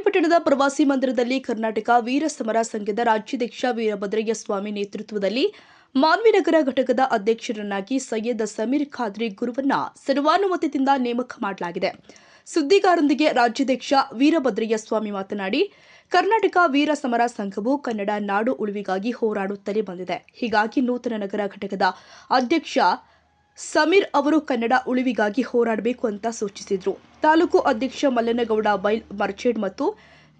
ಪಿರಿಯಾಪಟ್ಟಣದ ಪ್ರವಾಸಿ ಮಂದಿರದಲ್ಲಿ ಕರ್ನಾಟಕ ವೀರ ಸಮರ ಸಂಘದ ರಾಜ್ಯಾಧ್ಯಕ್ಷ ವೀರಭದ್ರಯ್ಯ ಸ್ವಾಮಿ ನೇತೃತ್ವದಲ್ಲಿ ಮಾನ್ವಿನಗರ ಘಟಕದ ಅಧ್ಯಕ್ಷರನ್ನಾಗಿ ಸೈಯದ್ ಸಮೀರ್ ಖಾದ್ರಿ ಗುರುವನ್ನ ಸರ್ವಾನುಮತದಿಂದ ನೇಮಕ ಮಾಡಲಾಗಿದೆ. ಸುದ್ದಿಗಾರರೊಂದಿಗೆ ರಾಜ್ಯಾಧ್ಯಕ್ಷ ವೀರಭದ್ರಯ್ಯ ಸ್ವಾಮಿ ಮಾತನಾಡಿ, ಕರ್ನಾಟಕ ವೀರ ಸಮರ ಸಂಘವು ಕನ್ನಡ ನಾಡು ಉಳಿವಿಗಾಗಿ ಹೋರಾಡುತ್ತಲೇ ಬಂದಿದೆ. ಹೀಗಾಗಿ ನೂತನ ನಗರ ಘಟಕದ ಅಧ್ಯಕ್ಷ ಸಮೀರ್ ಅವರು ಕನ್ನಡ ಉಳಿವಿಗಾಗಿ ಹೋರಾಡಬೇಕು ಅಂತ ಸೂಚಿಸಿದರು. ತಾಲೂಕು ಅಧ್ಯಕ್ಷ ಮಲ್ಲನಗೌಡ ಬೈಲ್ ಮರ್ಚೆಡ್ ಮತ್ತು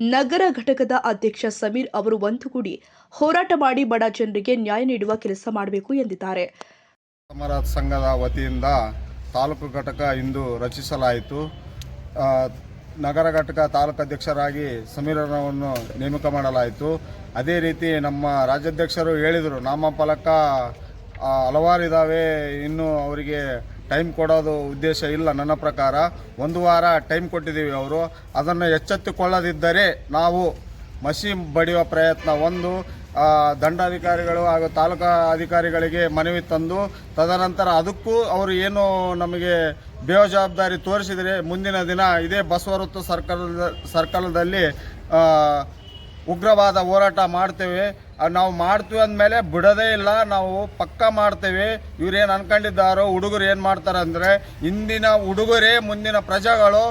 ನಗರ ಘಟಕದ ಅಧ್ಯಕ್ಷ ಸಮೀರ್ ಅವರು ಒಂದುಗೂಡಿ ಹೋರಾಟ ಮಾಡಿ ಬಡ ಜನರಿಗೆ ನ್ಯಾಯ ನೀಡುವ ಕೆಲಸ ಮಾಡಬೇಕು ಎಂದಿದ್ದಾರೆ. ಸಮರ ಸಂಘದ ವತಿಯಿಂದ ತಾಲೂಕು ಘಟಕ ಇಂದು ರಚಿಸಲಾಯಿತು. ನಗರ ಘಟಕ ತಾಲೂಕು ಅಧ್ಯಕ್ಷರಾಗಿ ಸಮೀರರನ್ನು ನೇಮಕ ಮಾಡಲಾಯಿತು. ಅದೇ ರೀತಿ ನಮ್ಮ ರಾಜ್ಯಾಧ್ಯಕ್ಷರು ಹೇಳಿದರು, ನಾಮಫಲಕ ಹಲವಾರು ಇದ್ದಾವೆ, ಇನ್ನು ಅವರಿಗೆ ಟೈಮ್ ಕೊಡೋದು ಉದ್ದೇಶ ಇಲ್ಲ. ನನ್ನ ಪ್ರಕಾರ 1 ವಾರ ಟೈಮ್ ಕೊಟ್ಟಿದ್ದೀವಿ. ಅವರು ಅದನ್ನು ಎಚ್ಚೆತ್ತುಕೊಳ್ಳದಿದ್ದರೆ ನಾವು ಮಸಿ ಬಡಿಯುವ ಪ್ರಯತ್ನ, ದಂಡಾಧಿಕಾರಿಗಳು ಹಾಗೂ ತಾಲೂಕಾ ಅಧಿಕಾರಿಗಳಿಗೆ ಮನವಿ ತಂದು, ತದನಂತರ ಅದಕ್ಕೂ ಅವರು ಏನು ನಮಗೆ ಬೇಜವಾಬ್ದಾರಿ ತೋರಿಸಿದರೆ ಮುಂದಿನ ದಿನ ಇದೇ ಬಸವವೃತ್ತ ಸರ್ಕಲ್ದಲ್ಲಿ ಉಗ್ರವಾದ ಹೋರಾಟ ಮಾಡ್ತೇವೆ. ನಾವು ಮಾಡ್ತೀವಿ ಅಂದಮೇಲೆ ಬಿಡೋದೇ ಇಲ್ಲ, ನಾವು ಪಕ್ಕ ಮಾಡ್ತೇವೆ. ಇವ್ರೇನು ಅನ್ಕೊಂಡಿದ್ದಾರೋ, ಹುಡುಗರು ಏನು ಮಾಡ್ತಾರೆ ಅಂದರೆ, ಇಂದಿನ ಹುಡುಗರೇ ಮುಂದಿನ ಪ್ರಜೆಗಳು.